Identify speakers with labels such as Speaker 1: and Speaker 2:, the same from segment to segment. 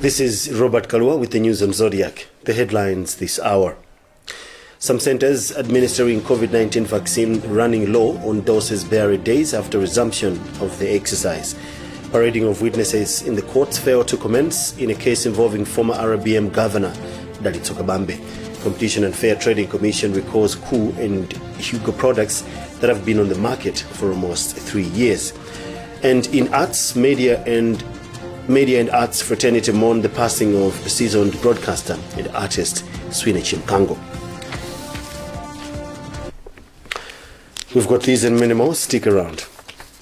Speaker 1: This is Robert Kalua with the news on Zodiac. The headlines this hour. Some centers administering COVID-19 vaccine running low on doses buried days after resumption of the exercise. Parading of witnesses in the courts failed to commence in a case involving former RBM Governor Dalit Sokabambe. Competition and Fair Trading Commission recalls Coup and Hugo products that have been on the market for almost 3 years. And in arts, media and arts fraternity mourn the passing of seasoned broadcaster and artist Swine Chimkango. We've got these and many more. Stick around.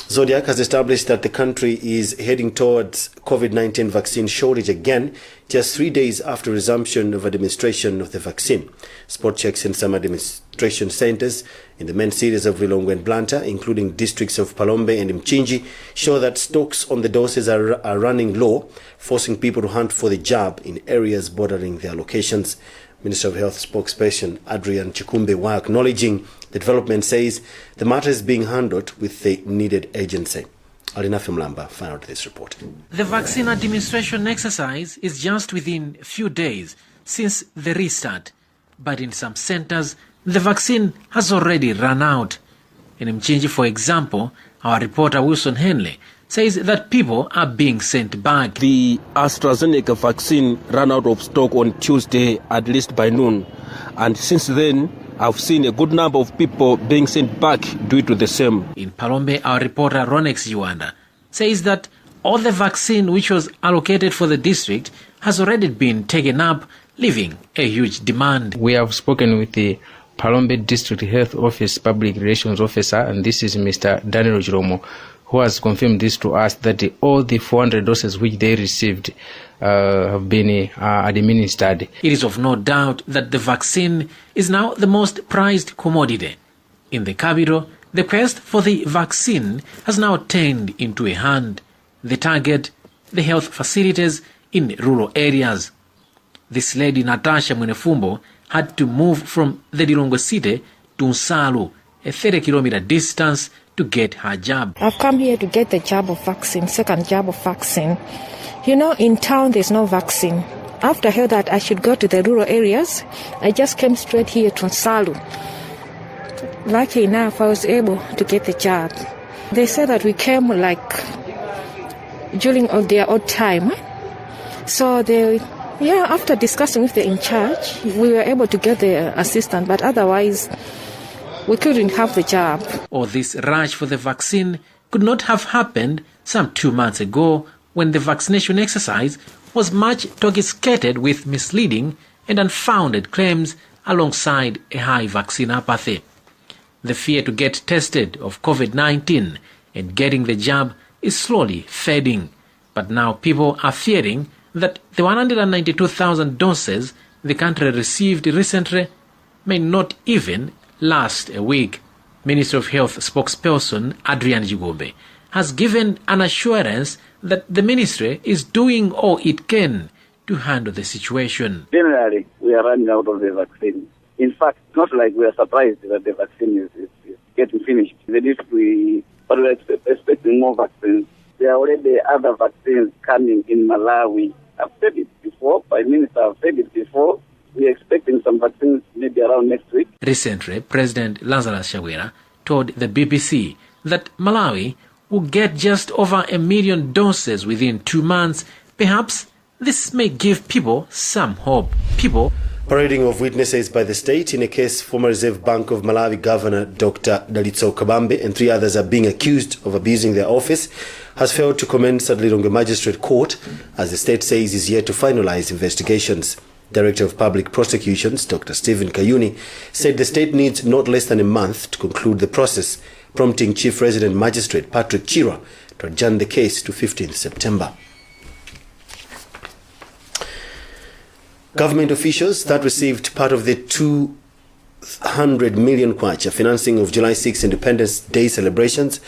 Speaker 1: Zodiac has established that the country is heading towards COVID-19 vaccine shortage again, just 3 days after resumption of administration of the vaccine. Spot checks in some administration centers in the main cities of Lilongwe and Blantyre, including districts of Palombe and Mchinji, show that stocks on the doses are running low, forcing people to hunt for the jab in areas bordering their locations. Minister of Health spokesperson Adrian Chikumbe, while acknowledging the development, says the matter is being handled with the needed agency. Alina Fimlamba found out this report.
Speaker 2: The vaccine administration exercise is just within a few days since the restart, but in some centers the vaccine has already run out. In Mchinji, for example, our reporter Wilson Henley says that people are being sent back.
Speaker 3: The AstraZeneca vaccine ran out of stock on Tuesday, at least by noon. And since then, I've seen a good number of people being sent back due to the same.
Speaker 2: In Palombe, our reporter Ronex Yuanda says that all the vaccine which was allocated for the district has already been taken up, leaving a huge demand.
Speaker 4: We have spoken with the Palombe District Health Office Public Relations Officer, and this is Mr. Daniel Jiromo, who has confirmed this to us, that all the 400 doses which they received have been administered.
Speaker 2: It is of no doubt that the vaccine is now the most prized commodity. In the capital, the quest for the vaccine has now turned into a hand. The target, the health facilities in rural areas. This lady, Natasha Mwenefumbo, had to move from the Lilongwe city to Nsalu, a 30-kilometer distance, to get her jab.
Speaker 5: I've come here to get the jab of vaccine, second jab of vaccine. You know, in town there's no vaccine. After I heard that I should go to the rural areas, I just came straight here to Nsalu. Lucky enough, I was able to get the jab. They said that we came like during their odd time. So after discussing with the in charge, we were able to get the assistant, but otherwise we couldn't have the jab.
Speaker 2: Or this rush for the vaccine could not have happened some 2 months ago, when the vaccination exercise was much togescated with misleading and unfounded claims alongside a high vaccine apathy. The fear to get tested of COVID-19 and getting the jab is slowly fading, but now people are fearing that the 192,000 doses the country received recently may not even last a week. Minister of Health spokesperson Adrian Chikumbe has given an assurance that the ministry is doing all it can to handle the situation.
Speaker 6: Generally, we are running out of the vaccine. In fact, not like we are surprised that the vaccine is getting finished. But we are expecting more vaccines. There are already other vaccines coming in Malawi. I've said it before, Prime Minister, I've said it before. We are expecting some vaccines maybe around next week.
Speaker 2: Recently, President Lazarus Chakwera told the BBC that Malawi will get just over 1 million doses within 2 months. Perhaps this may give people some hope.
Speaker 1: Parading of witnesses by the state in a case former Reserve Bank of Malawi Governor Dr. Dalit Sokabambe and 3 others are being accused of abusing their office has failed to commence at Lilongwe Magistrate Court, as the state says is yet to finalize investigations. Director of Public Prosecutions, Dr. Stephen Kayuni, said the state needs not less than a month to conclude the process, prompting Chief Resident Magistrate Patrick Chira to adjourn the case to 15th September. Government officials that received part of the 200 million kwacha financing of July 6 Independence Day celebrations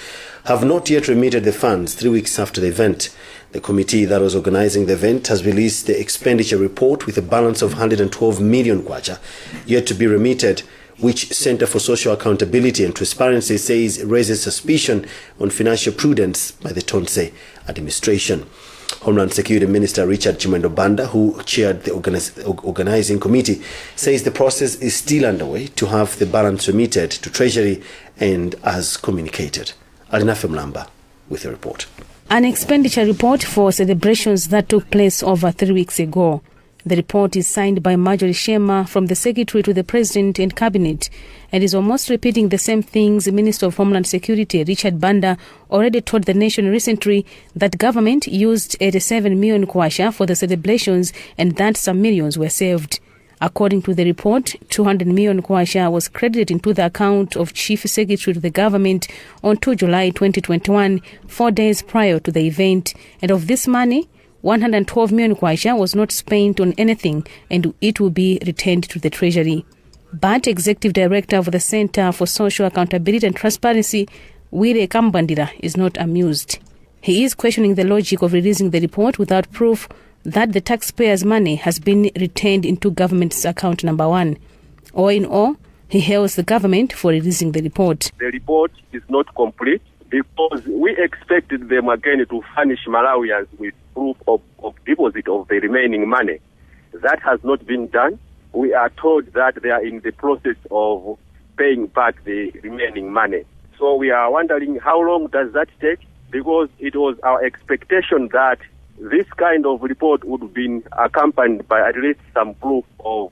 Speaker 1: have not yet remitted the funds 3 weeks after the event. The committee that was organizing the event has released the expenditure report with a balance of 112 million kwacha yet to be remitted, which Center for Social Accountability and Transparency says raises suspicion on financial prudence by the Tonse administration. Homeland Security Minister Richard Chimwendo Banda, who chaired the organizing committee, says the process is still underway to have the balance remitted to Treasury and as communicated. Alina Femlamba with a report.
Speaker 7: An expenditure report for celebrations that took place over 3 weeks ago. The report is signed by Marjorie Shema from the Secretary to the President and Cabinet and is almost repeating the same things Minister of Homeland Security Richard Banda already told the nation recently, that government used 87 million kwacha for the celebrations and that some millions were saved. According to the report, 200 million kwacha was credited into the account of Chief Secretary to the government on 2 July 2021, 4 days prior to the event, and of this money, 112 million kwacha was not spent on anything and it will be returned to the Treasury. But Executive Director of the Center for Social Accountability and Transparency, Wire Kambandira, is not amused. He is questioning the logic of releasing the report without proof that the taxpayers' money has been returned into government's account number 1. All in all, he hails the government for releasing the report.
Speaker 3: The report is not complete because we expected them again to furnish Malawians with proof of deposit of the remaining money. That has not been done. We are told that they are in the process of paying back the remaining money. So we are wondering how long does that take, because it was our expectation that this kind of report would have been accompanied by at least some proof of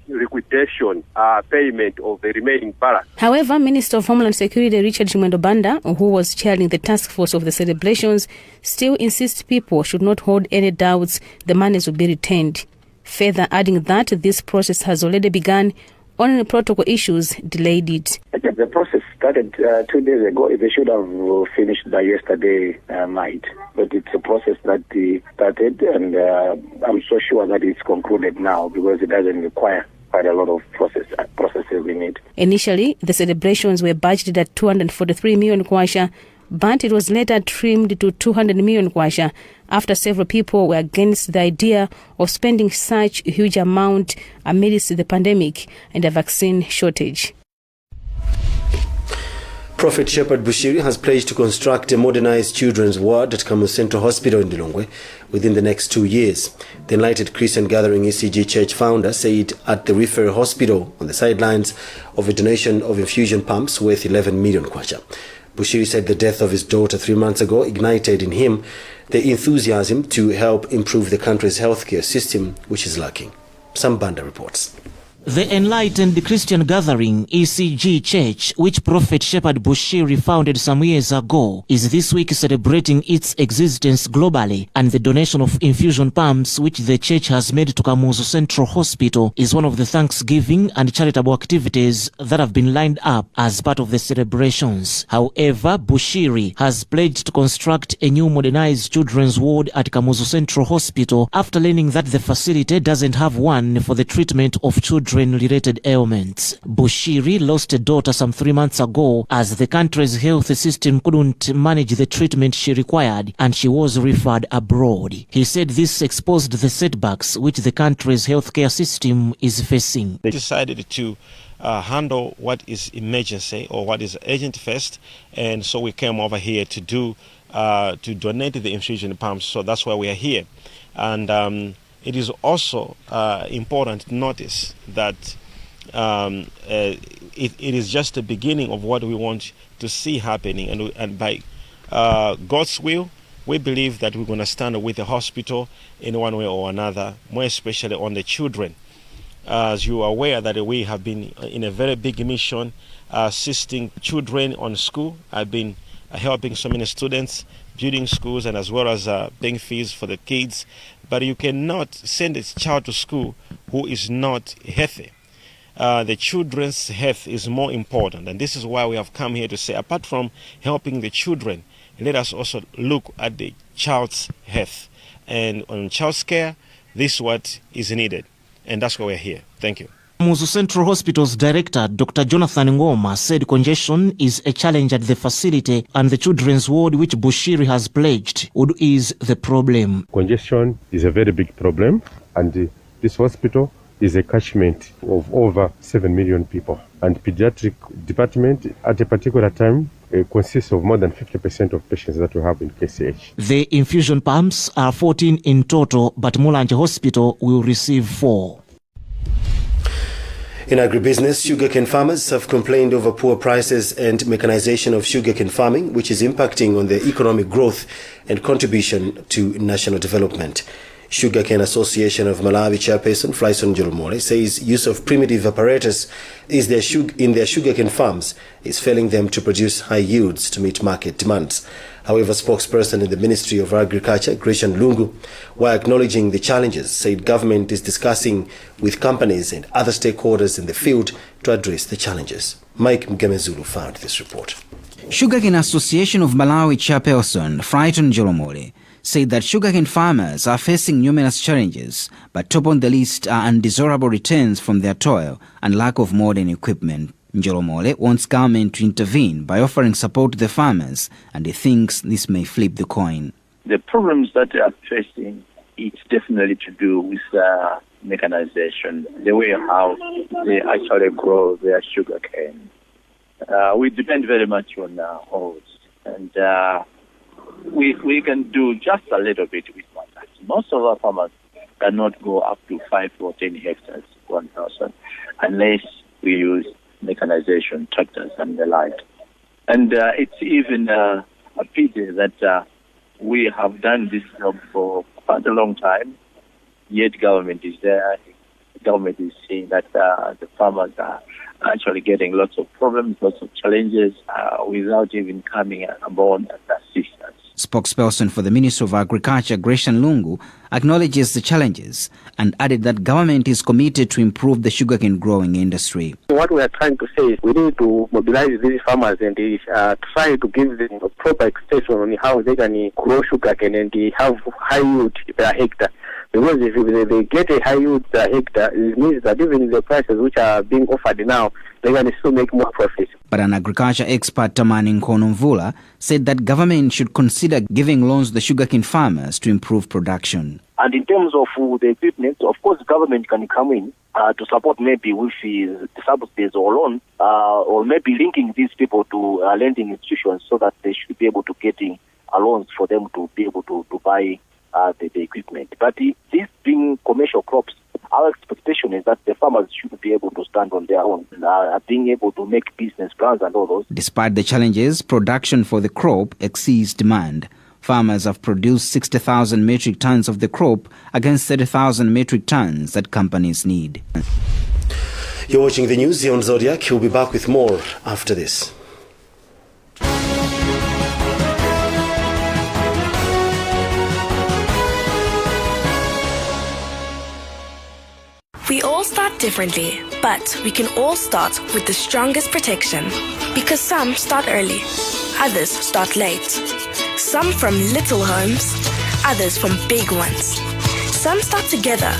Speaker 3: liquidation, payment of the remaining balance.
Speaker 7: However, Minister of Homeland Security Richard Chimwendo Banda, who was chairing the task force of the celebrations, still insists people should not hold any doubts the monies will be returned. Further adding that this process has already begun, only protocol issues delayed it.
Speaker 8: The process started 2 days ago. They should have finished by yesterday night. But it's a process that started, and I'm so sure that it's concluded now because it doesn't require quite a lot of processes in it.
Speaker 7: Initially, the celebrations were budgeted at 243 million kwacha, but it was later trimmed to 200 million kwacha after several people were against the idea of spending such a huge amount amidst the pandemic and a vaccine shortage.
Speaker 1: Prophet Shepherd Bushiri has pledged to construct a modernized children's ward at Kamuzu Central Hospital in Lilongwe within the next 2 years. The Enlightened Christian Gathering ECG Church founder said at the referral hospital on the sidelines of a donation of infusion pumps worth 11 million kwacha. Bushiri said the death of his daughter 3 months ago ignited in him the enthusiasm to help improve the country's healthcare system, which is lacking. Sam Banda reports.
Speaker 9: The Enlightened Christian Gathering, ECG Church, which Prophet Shepherd Bushiri founded some years ago, is this week celebrating its existence globally, and the donation of infusion pumps which the church has made to Kamuzu Central Hospital is one of the thanksgiving and charitable activities that have been lined up as part of the celebrations. However, Bushiri has pledged to construct a new modernized children's ward at Kamuzu Central Hospital after learning that the facility doesn't have one for the treatment of children-related ailments. Bushiri lost a daughter some 3 months ago as the country's health system couldn't manage the treatment she required and she was referred abroad. He said this exposed the setbacks which the country's healthcare system is facing.
Speaker 10: They decided to handle what is emergency or what is urgent first, and so we came over here to donate the infusion pumps. So that's why we are here. And it is also important to notice that it is just the beginning of what we want to see happening. And by God's will, we believe that we're going to stand with the hospital in one way or another, more especially on the children. As you are aware that we have been in a very big mission assisting children on school. I've been helping so many students, building schools, and as well as paying fees for the kids. But you cannot send a child to school who is not healthy. The children's health is more important, and this is why we have come here to say, apart from helping the children, let us also look at the child's health. And on child's care, this is what is needed, and that's why we're here. Thank you.
Speaker 9: Kamuzu Central Hospital's director, Dr. Jonathan Ngoma, said congestion is a challenge at the facility and the children's ward, which Bushiri has pledged, would ease the problem.
Speaker 11: Congestion is a very big problem, and this hospital is a catchment of over 7 million people. And pediatric department at a particular time consists of more than 50% of patients that we have in KCH.
Speaker 9: The infusion pumps are 14 in total, but Mulanje Hospital will receive 4.
Speaker 1: In agribusiness, sugarcane farmers have complained over poor prices and mechanization of sugarcane farming, which is impacting on their economic growth and contribution to national development. Sugarcane Association of Malawi chairperson Flyson Njolomole says use of primitive apparatus in their sugarcane farms is failing them to produce high yields to meet market demands. However, spokesperson in the Ministry of Agriculture, Gresham Lungu, while acknowledging the challenges, said government is discussing with companies and other stakeholders in the field to address the challenges. Mike Mgemezulu found this report.
Speaker 12: Sugarcane Association of Malawi chairperson Flyson Njolomole said that sugarcane farmers are facing numerous challenges, but top on the list are undesirable returns from their toil and lack of modern equipment. Njolomole wants government to intervene by offering support to the farmers, and he thinks this may flip the coin.
Speaker 13: The problems that they are facing, it's definitely to do with mechanization, the way how they actually grow their sugarcane. We depend very much on horse, and we can do just a little bit with one. Most of our farmers cannot go up to 5 or 10 hectares, 1,000, unless we use mechanization, tractors and the like. And it's even a pity that we have done this job for quite a long time, yet government is there. Government is seeing that the farmers are actually getting lots of problems, lots of challenges without even coming aboard and assist us.
Speaker 12: Spokesperson for the Ministry of Agriculture, Gresham Lungu, acknowledges the challenges and added that government is committed to improve the sugarcane growing industry.
Speaker 8: What we are trying to say is we need to mobilize these farmers and try to give them a proper extension on how they can grow sugarcane and have high yield per hectare. Because if they get a high yield per hectare, it means that even the prices which are being offered now, they can still make more profit.
Speaker 12: But an agriculture expert, Tamani Nkonomvula, said that government should consider giving loans to the sugarcane farmers to improve production.
Speaker 14: And in terms of the equipment, of course, government can come in to support maybe with subsidies or loan, or maybe linking these people to lending institutions so that they should be able to get loans for them to be able to buy the equipment. But these being commercial crops, our expectation is that the farmers should be able to stand on their own, being able to make business plans and all those.
Speaker 12: Despite the challenges, production for the crop exceeds demand. Farmers have produced 60,000 metric tons of the crop against 30,000 metric tons that companies need.
Speaker 1: You're watching the news here on Zodiac. We'll be back with more after this.
Speaker 15: We all start differently, but we can all start with the strongest protection. Because some start early, others start late. Some from little homes, others from big ones. Some start together,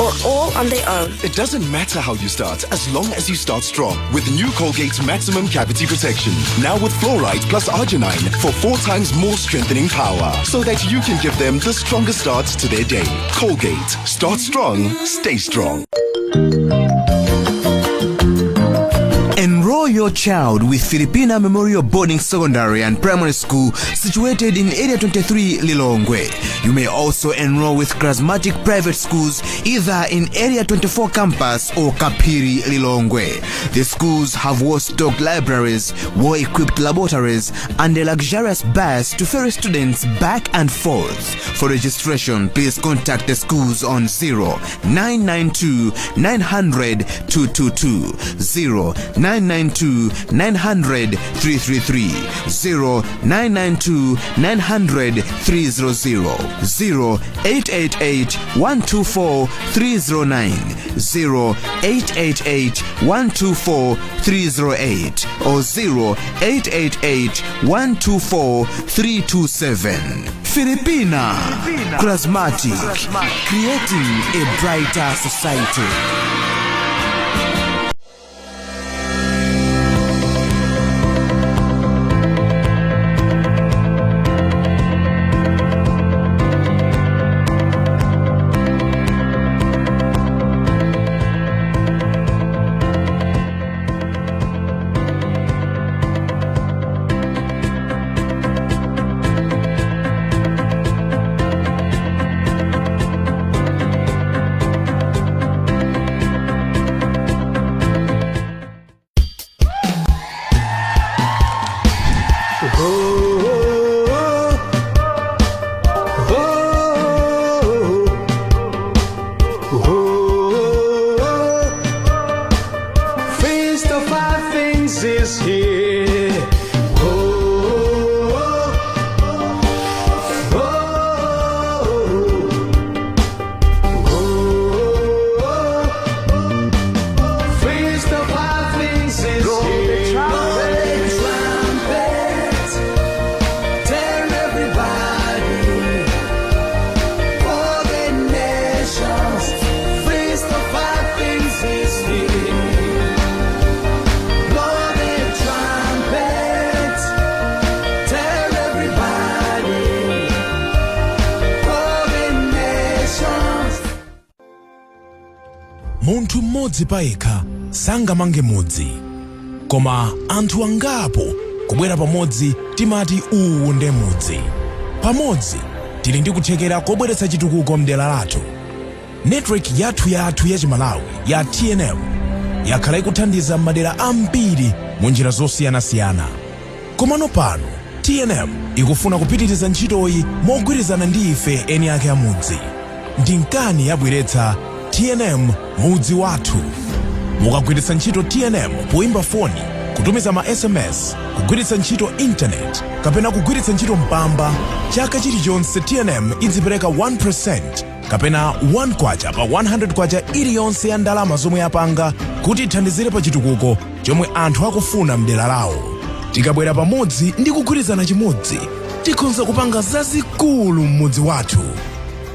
Speaker 15: or all on their own.
Speaker 16: It doesn't matter how you start, as long as you start strong. With new Colgate Maximum Cavity Protection. Now with fluoride plus arginine for 4 times more strengthening power. So that you can give them the strongest start to their day. Colgate. Start strong, stay strong.
Speaker 17: Enroll your child with Filipina Memorial Boarding Secondary and Primary School situated in Area 23 Lilongwe. You may also enroll with charismatic private schools either in Area 24 campus or Kapiri Lilongwe. The schools have well-stocked libraries, well-equipped laboratories, and a luxurious bus to ferry students back and forth. For registration, please contact the schools on 0992 900 222, 0992 900 333, 0992 900 300, 0888 124 309, 0888 124 308, or 0888 124 327. Filipina, charismatic, creating a brighter society.
Speaker 18: munthu mmodzi payekha sangamange mudzi, koma anthu angapo kubwera pamodzi timati uwu nde mudzi. Pamodzi tili ndi kuthekera kobweretsa chitukuko mdera lathu. Network yathu ya Chimalawi ya TNM yakhala ikuthandiza madera ambiri mu njira zosiyanasiyana. Komano pano TNM ikufuna kupitiriza ntchitoyi mogwirizana ndi ife eni ake amudzi. Ndinkani yabweretsa TNM mudzi wathu. Mukagwiritsa ntchito TNM poimba foni, kutumiza ma SMS, kugwiritsa ntchito internet, kapena kugwiritsa ntchito mpamba, chaka chilichonse TNM idzipereka 1% kapena 1 kwacha pa 100 kwacha iliyonse ya ndalama zomwe yapanga kuti ithandizire pa chitukuko chomwe anthu akufuna mdera lawo. Tikabwera pamodzi ndi kugwirizana chimodzi, tikhoza kupanga zazikulu mmudzi wathu.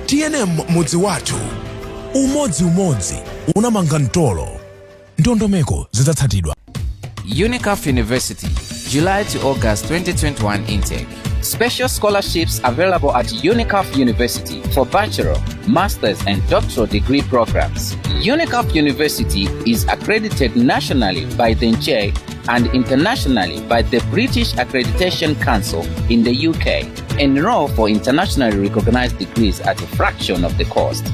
Speaker 18: TNM mudzi wathu. Umodzi unamanga mtolo. Ndondomeko zidzatsatidwa.
Speaker 19: UNICAF University, July to August 2021 intake. Special scholarships available at UNICAF University for bachelor, master's and doctoral degree programs. UNICAF University is accredited nationally by the NCHE and internationally by the British Accreditation Council in the UK. Enroll for internationally recognized degrees at a fraction of the cost.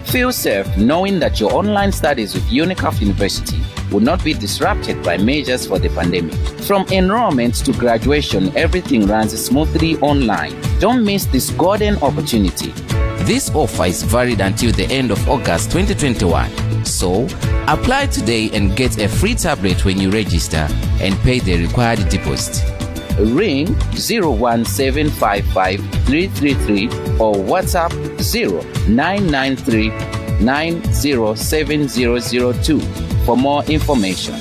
Speaker 19: Feel safe knowing that your online studies with UNICAF University will not be disrupted by measures for the pandemic. From enrollment to graduation, everything runs smoothly online. Don't miss this golden opportunity. This offer is valid until the end of August 2021. So, apply today and get a free tablet when you register and pay the required deposit. Ring 01755 333 or WhatsApp 0993 907002 for more information.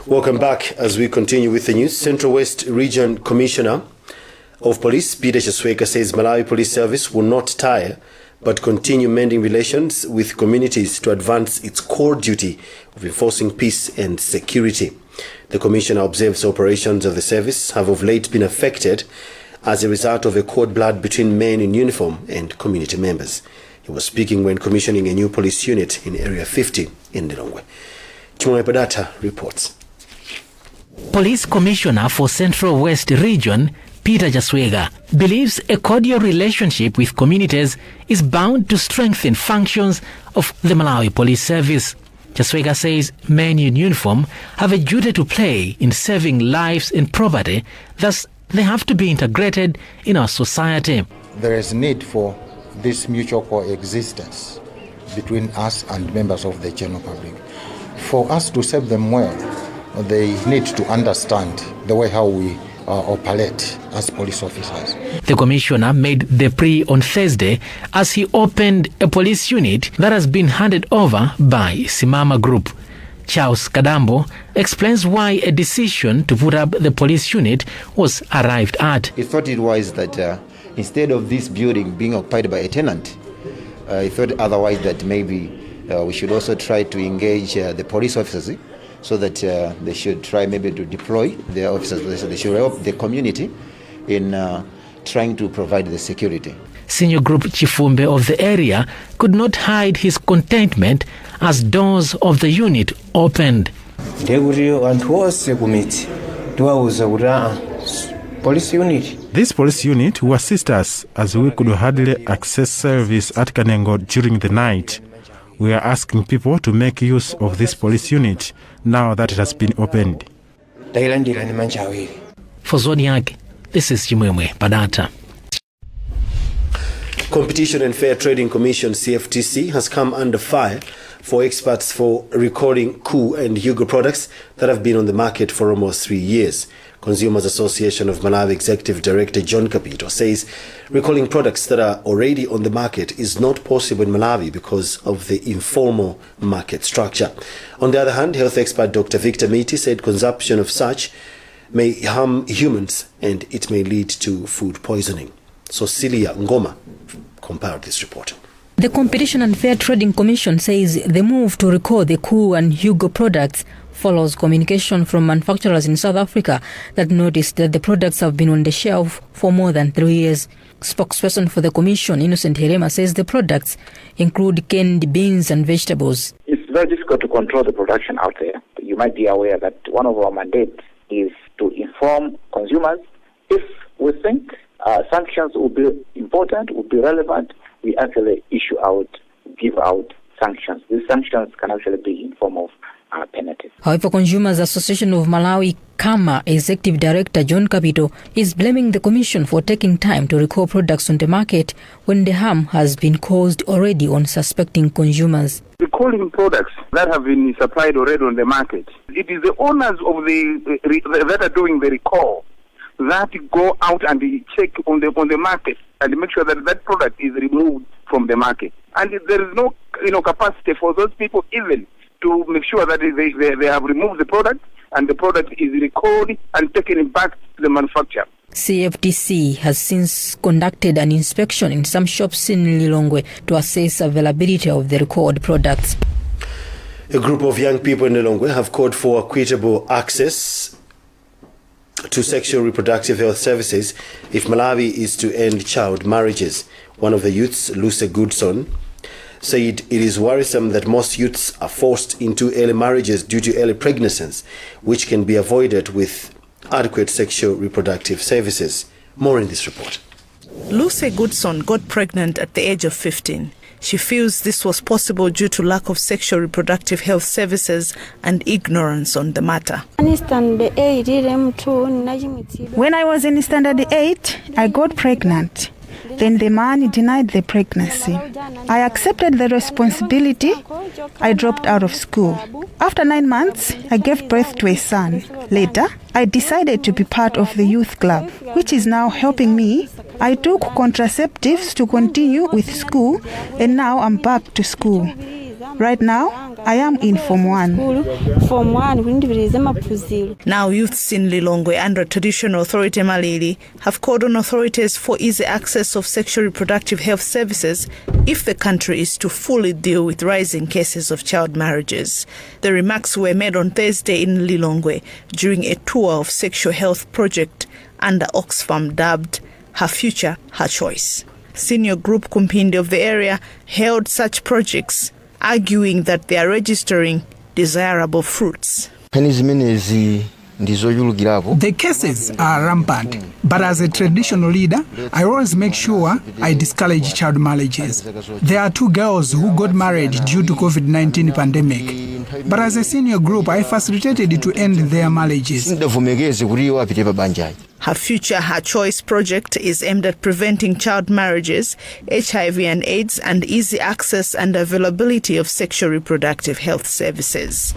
Speaker 1: Welcome back as we continue with the news. Central West Region Commissioner of Police Peter Chesweka says Malawi Police Service will not tire but continue mending relations with communities to advance its core duty of enforcing peace and security. The Commissioner observes operations of the service have of late been affected as a result of a cord blood between men in uniform and community members. He was speaking when commissioning a new police unit in Area 50 in Lilongwe. Chimoe Padata reports.
Speaker 2: Police Commissioner for Central West Region, Peter Chesweka, believes a cordial relationship with communities is bound to strengthen functions of the Malawi Police Service. Chesweka says men in uniform have a duty to play in saving lives and property, thus they have to be integrated in our society.
Speaker 20: There is need for this mutual coexistence between us and members of the general public. For us to serve them well, they need to understand the way how we operate as police officers.
Speaker 2: The Commissioner made the plea on Thursday as he opened a police unit that has been handed over by Simama Group. Charles Kadambo explains why a decision to put up the police unit was arrived at.
Speaker 21: He thought it was that instead of this building being occupied by a tenant, he thought otherwise that maybe we should also try to engage the police officers so that they should try maybe to deploy their officers. They should help the community in trying to provide the security.
Speaker 2: Senior Group Chifumbe of the area could not hide his contentment as doors of the unit opened.
Speaker 22: This police unit will assist us as we could hardly access service at Kanengo during the night. We are asking people to make use of this police unit now that it has been opened.
Speaker 2: For Zodiak, this is Chimwemwe Padata.
Speaker 1: Competition and Fair Trading Commission CFTC has come under fire for experts for recalling Koo and Hugo products that have been on the market for almost 3 years. Consumers Association of Malawi Executive Director John Capito says recalling products that are already on the market is not possible in Malawi because of the informal market structure. On the other hand, health expert Dr. Victor Miti said consumption of such may harm humans and it may lead to food poisoning. So Celia Ngoma compiled this report.
Speaker 4: The Competition and Fair Trading Commission says the move to recall the Cool and Hugo products follows communication from manufacturers in South Africa that noticed that the products have been on the shelf for more than 3 years. Spokesperson for the Commission, Innocent Herema, says the products include canned beans and vegetables.
Speaker 5: It's very difficult to control the production out there. You might be aware that one of our mandates is to inform consumers. If we think sanctions will be important, will be relevant, we actually give out sanctions. These sanctions can actually be in form of penalties.
Speaker 4: However, Consumers Association of Malawi KAMA Executive Director John Capito is blaming the Commission for taking time to recall products on the market when the harm has been caused already on suspecting consumers.
Speaker 23: Recalling products that have been supplied already on the market, it is the owners of that are doing the recall that go out and check on the market and make sure that that product is removed from the market. And there is no capacity for those people even to make sure that they have removed the product and the product is recalled and taken back to the manufacturer.
Speaker 4: CFTC has since conducted an inspection in some shops in Lilongwe to assess availability of the recalled products.
Speaker 1: A group of young people in Lilongwe have called for equitable access to sexual reproductive health services if Malawi is to end child marriages. One of the youths, Luce Goodson, said it is worrisome that most youths are forced into early marriages due to early pregnancies, which can be avoided with adequate sexual reproductive services. More in this report.
Speaker 24: Luce Goodson got pregnant at the age of 15. She feels this was possible due to lack of sexual reproductive health services and ignorance on the matter.
Speaker 25: When I was in standard 8, I got pregnant. Then the man denied the pregnancy. I accepted the responsibility. I dropped out of school. After 9 months, I gave birth to a son. Later, I decided to be part of the youth club, which is now helping me. I took contraceptives to continue with school, and now I'm back to school. Right now, I am in Form 1.
Speaker 24: Now youths in Lilongwe under Traditional Authority Malili have called on authorities for easy access of sexual reproductive health services if the country is to fully deal with rising cases of child marriages. The remarks were made on Thursday in Lilongwe during a tour of sexual health project under Oxfam dubbed Her Future, Her Choice. Senior Group Kumpindi of the area held such projects, arguing that they are registering desirable fruits.
Speaker 26: The cases are rampant, but as a traditional leader, I always make sure I discourage child marriages. There are 2 girls who got married due to COVID-19 pandemic, but as a senior group, I facilitated to end their marriages.
Speaker 24: Her Future, Her Choice project is aimed at preventing child marriages, HIV and AIDS, and easy access and availability of sexual reproductive health services.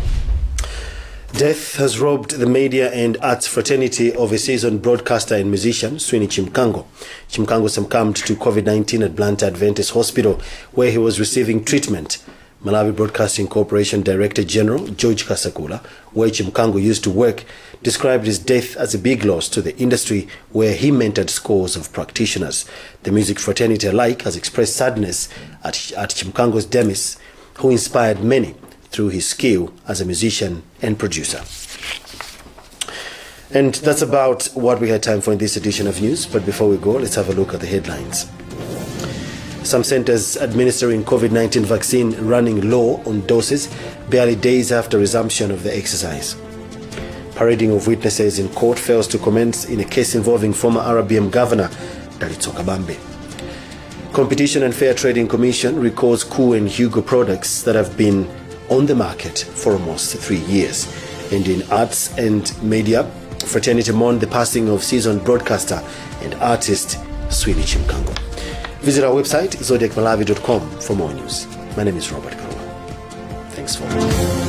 Speaker 1: Death has robbed the media and arts fraternity of a seasoned broadcaster and musician, Sweeney Chimkango. Chimkango succumbed to COVID-19 at Blantyre Adventist Hospital, where he was receiving treatment. Malawi Broadcasting Corporation Director General George Kasakula, where Chimkango used to work, described his death as a big loss to the industry, where he mentored scores of practitioners. The music fraternity alike has expressed sadness at Chimkango's demise, who inspired many through his skill as a musician and producer. And that's about what we had time for in this edition of news. But before we go, let's have a look at the headlines. Some centers administering COVID-19 vaccine running low on doses barely days after resumption of the exercise. Parading of witnesses in court fails to commence in a case involving former RBM Governor Dalitso Kabambe. Competition and Fair Trading Commission recalls Cool and Hugo products that have been on the market for almost 3 years. And in arts and media, fraternity mourned the passing of seasoned broadcaster and artist Sweeney Chimkango. Visit our website, zodiacmalawi.com, for more news. My name is Robert Karua. Thanks for watching.